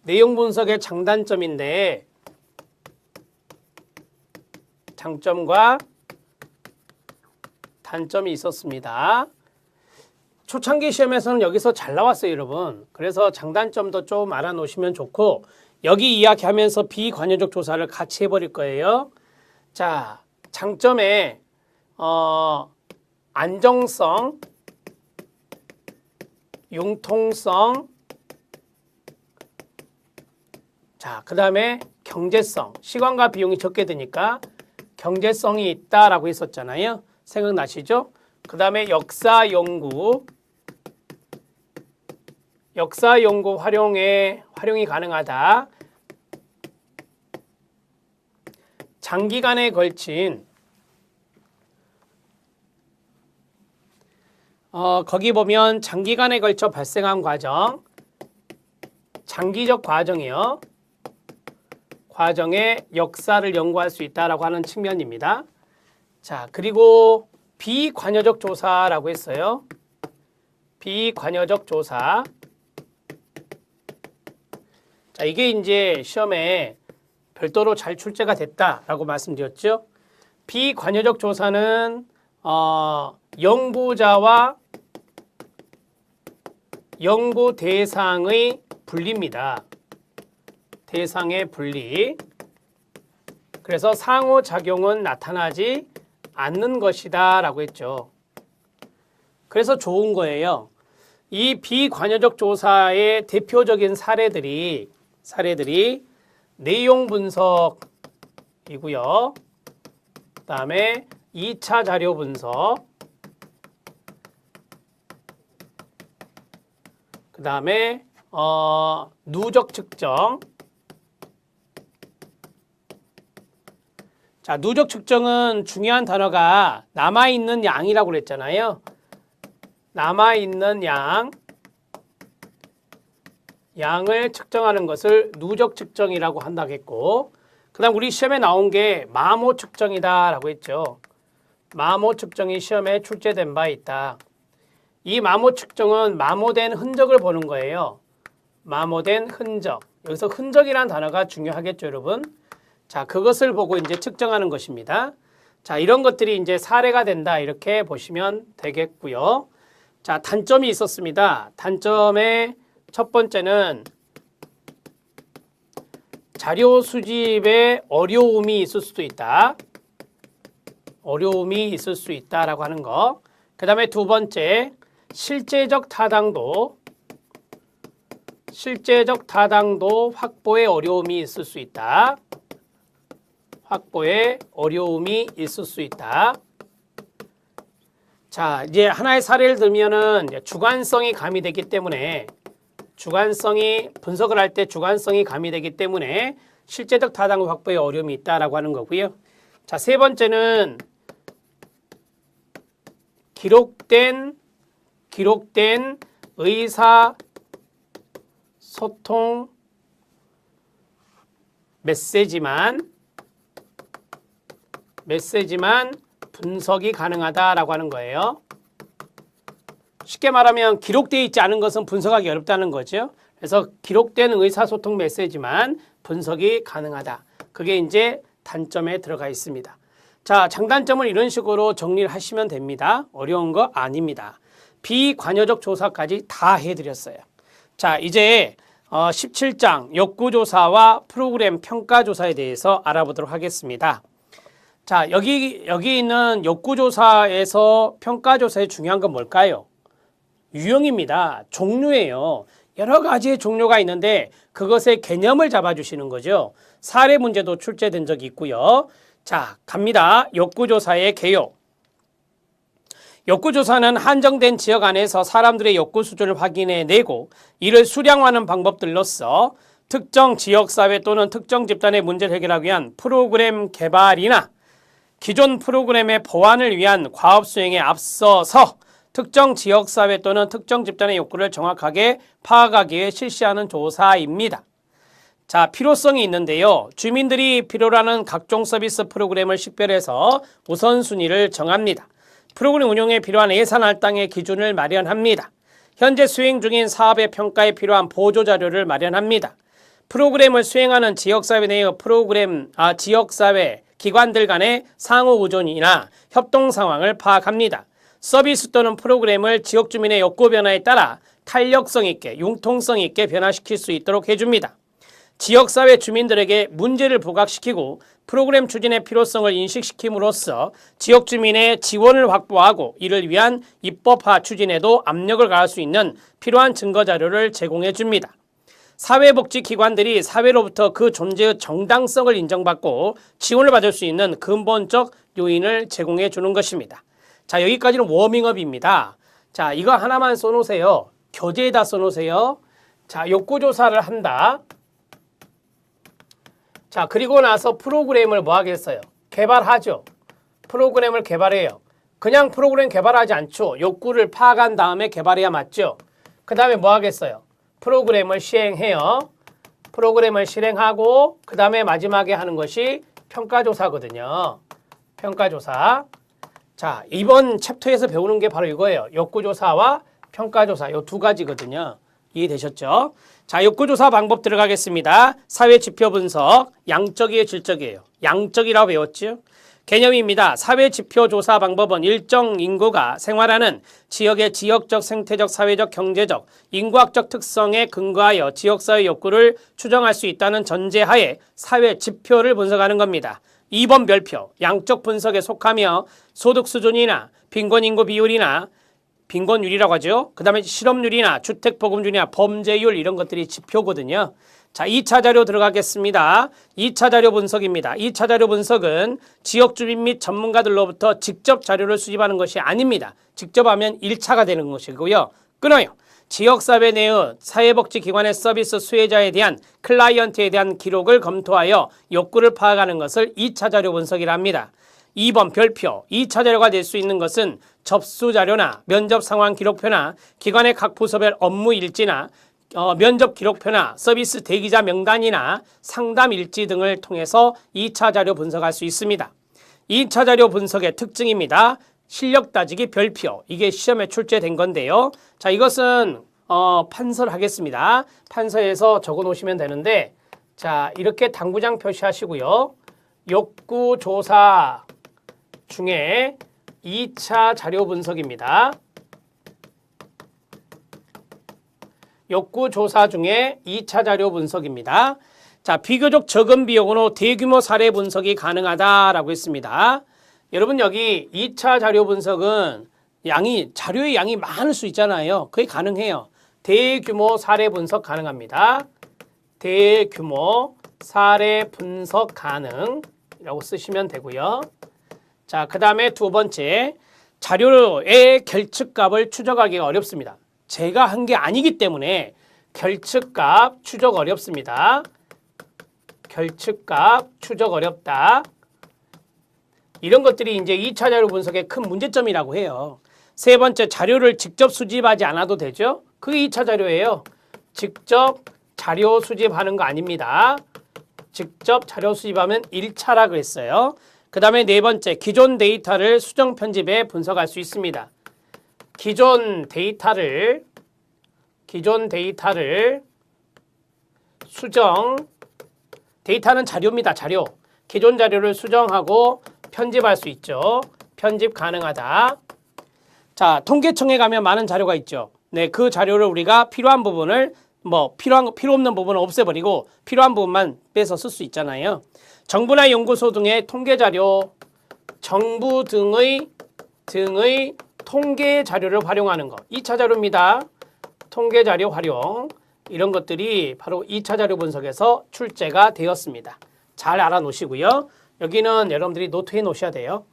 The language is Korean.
내용 분석의 장단점인데 장점과 단점이 있었습니다. 초창기 시험에서는 여기서 잘 나왔어요, 여러분. 그래서 장단점도 좀 알아놓으시면 좋고 여기 이야기하면서 비관여적 조사를 같이 해버릴 거예요. 자, 장점에 안정성, 융통성, 자, 그 다음에 경제성, 시간과 비용이 적게 드니까 경제성이 있다라고 했었잖아요. 생각나시죠? 그 다음에 역사 연구 활용이 가능하다. 장기간에 걸친 거기 보면 장기간에 걸쳐 발생한 과정, 장기적 과정이요. 과정의 역사를 연구할 수 있다라고 하는 측면입니다. 자, 그리고 비관여적 조사라고 했어요. 비관여적 조사. 자, 이게 이제 시험에 별도로 잘 출제가 됐다라고 말씀드렸죠. 비관여적 조사는 연구자와 연구 대상의 분리입니다. 대상의 분리. 그래서 상호작용은 나타나지 않는 것이다 라고 했죠. 그래서 좋은 거예요. 이 비관여적 조사의 대표적인 사례들이 내용 분석이고요. 그 다음에 2차 자료 분석, 그 다음에 누적 측정. 자, 누적 측정은 중요한 단어가 남아있는 양이라고 그랬잖아요. 남아있는 양을 측정하는 것을 누적 측정이라고 한다고 했고, 그 다음 우리 시험에 나온 게 마모 측정이다라고 했죠. 마모 측정이 시험에 출제된 바 있다. 이 마모 측정은 마모된 흔적을 보는 거예요. 마모된 흔적. 여기서 흔적이라는 단어가 중요하겠죠, 여러분. 자, 그것을 보고 이제 측정하는 것입니다. 자, 이런 것들이 이제 사례가 된다. 이렇게 보시면 되겠고요. 자, 단점이 있었습니다. 단점의 첫 번째는 자료 수집에 어려움이 있을 수도 있다. 어려움이 있을 수 있다라고 하는 거. 그 다음에 두 번째, 실제적 타당도 확보에 어려움이 있을 수 있다. 확보에 어려움이 있을 수 있다. 자, 이제 하나의 사례를 들면은 주관성이 가미되기 때문에 분석을 할 때 주관성이 가미되기 때문에 실제적 타당도 확보에 어려움이 있다라고 하는 거고요. 자, 세 번째는 기록된 의사 소통 메시지만 분석이 가능하다라고 하는 거예요. 쉽게 말하면 기록되어 있지 않은 것은 분석하기 어렵다는 거죠. 그래서 기록된 의사소통 메시지만 분석이 가능하다. 그게 이제 단점에 들어가 있습니다. 자, 장단점을 이런 식으로 정리를 하시면 됩니다. 어려운 거 아닙니다. 비관여적 조사까지 다 해드렸어요. 자, 이제 17장 역구조사와 프로그램 평가조사에 대해서 알아보도록 하겠습니다. 자, 여기 있는 역구조사에서 평가조사의 중요한 건 뭘까요? 유형입니다. 종류예요. 여러 가지의 종류가 있는데 그것의 개념을 잡아주시는 거죠. 사례 문제도 출제된 적이 있고요. 자, 갑니다. 역구조사의 개요. 역구조사는 한정된 지역 안에서 사람들의 역구 수준을 확인해내고 이를 수량화하는 방법들로서 특정 지역사회 또는 특정 집단의 문제를 해결하기 위한 프로그램 개발이나 기존 프로그램의 보완을 위한 과업 수행에 앞서서 특정 지역사회 또는 특정 집단의 욕구를 정확하게 파악하기 위해 실시하는 조사입니다. 자, 필요성이 있는데요. 주민들이 필요로 하는 각종 서비스 프로그램을 식별해서 우선순위를 정합니다. 프로그램 운영에 필요한 예산 할당의 기준을 마련합니다. 현재 수행 중인 사업의 평가에 필요한 보조자료를 마련합니다. 프로그램을 수행하는 지역사회 내의 지역사회 기관들 간의 상호 의존이나 협동 상황을 파악합니다. 서비스 또는 프로그램을 지역 주민의 욕구 변화에 따라 탄력성 있게, 융통성 있게 변화시킬 수 있도록 해줍니다. 지역사회 주민들에게 문제를 부각시키고 프로그램 추진의 필요성을 인식시킴으로써 지역 주민의 지원을 확보하고 이를 위한 입법화 추진에도 압력을 가할 수 있는 필요한 증거 자료를 제공해 줍니다. 사회복지기관들이 사회로부터 그 존재의 정당성을 인정받고 지원을 받을 수 있는 근본적 요인을 제공해 주는 것입니다. 자, 여기까지는 워밍업입니다. 자, 이거 하나만 써놓으세요. 교재에다 써놓으세요. 자, 욕구조사를 한다. 자, 그리고 나서 프로그램을 뭐 하겠어요? 개발하죠. 프로그램을 개발해요. 그냥 프로그램 개발하지 않죠. 욕구를 파악한 다음에 개발해야 맞죠. 그 다음에 뭐 하겠어요? 프로그램을 시행해요. 프로그램을 실행하고 그 다음에 마지막에 하는 것이 평가조사거든요. 평가조사. 자, 이번 챕터에서 배우는 게 바로 이거예요. 욕구조사와 평가조사, 이 두 가지거든요. 이해되셨죠? 자, 욕구조사 방법 들어가겠습니다. 사회지표 분석, 양적이에요, 질적이에요? 양적이라고 배웠죠? 개념입니다. 사회지표 조사 방법은 일정 인구가 생활하는 지역의 지역적, 생태적, 사회적, 경제적, 인구학적 특성에 근거하여 지역사회 욕구를 추정할 수 있다는 전제하에 사회지표를 분석하는 겁니다. 2번 별표, 양적 분석에 속하며 소득 수준이나 빈곤인구 비율이나 빈곤율이라고 하죠. 그 다음에 실업률이나 주택보급률이나 범죄율 이런 것들이 지표거든요. 자, 2차 자료 들어가겠습니다. 2차 자료 분석입니다. 2차 자료 분석은 지역 주민 및 전문가들로부터 직접 자료를 수집하는 것이 아닙니다. 직접 하면 1차가 되는 것이고요. 끊어요. 지역사회 내의 사회복지기관의 서비스 수혜자에 대한 클라이언트에 대한 기록을 검토하여 욕구를 파악하는 것을 2차 자료 분석이라 합니다. 2번 별표, 2차 자료가 될 수 있는 것은 접수 자료나 면접 상황 기록표나 기관의 각 부서별 업무 일지나 면접 기록표나 서비스 대기자 명단이나 상담 일지 등을 통해서 2차 자료 분석할 수 있습니다. 2차 자료 분석의 특징입니다. 실력 따지기 별표, 이게 시험에 출제된 건데요. 자, 이것은 판서하겠습니다. 판서에서 적어 놓으시면 되는데, 자, 이렇게 당구장 표시하시고요. 욕구조사 중에 2차 자료 분석입니다. 욕구조사 중에 2차 자료 분석입니다. 자, 비교적 적은 비용으로 대규모 사례 분석이 가능하다라고 했습니다. 여러분, 여기 2차 자료 분석은 자료의 양이 많을 수 있잖아요. 그게 가능해요. 대규모 사례 분석 가능합니다. 대규모 사례 분석 가능이라고 쓰시면 되고요. 자, 그 다음에 두 번째, 자료의 결측값을 추적하기가 어렵습니다. 제가 한 게 아니기 때문에 결측값 추적 어렵습니다. 결측값 추적 어렵다. 이런 것들이 이제 2차 자료 분석의 큰 문제점이라고 해요. 세 번째, 자료를 직접 수집하지 않아도 되죠? 그게 2차 자료예요. 직접 자료 수집하는 거 아닙니다. 직접 자료 수집하면 1차라 그랬어요. 그 다음에 네 번째, 기존 데이터를 수정 편집해 분석할 수 있습니다. 기존 데이터를 수정, 데이터는 자료입니다. 자료. 기존 자료를 수정하고 편집할 수 있죠. 편집 가능하다. 자, 통계청에 가면 많은 자료가 있죠. 네, 그 자료를 우리가 필요한 부분을 필요 없는 부분은 없애버리고 필요한 부분만 빼서 쓸 수 있잖아요. 정부나 연구소 등의 통계 자료, 정부 등의 통계 자료를 활용하는 것. 2차 자료입니다. 통계 자료 활용. 이런 것들이 바로 2차 자료 분석에서 출제가 되었습니다. 잘 알아놓으시고요. 여기는 여러분들이 노트해 놓으셔야 돼요.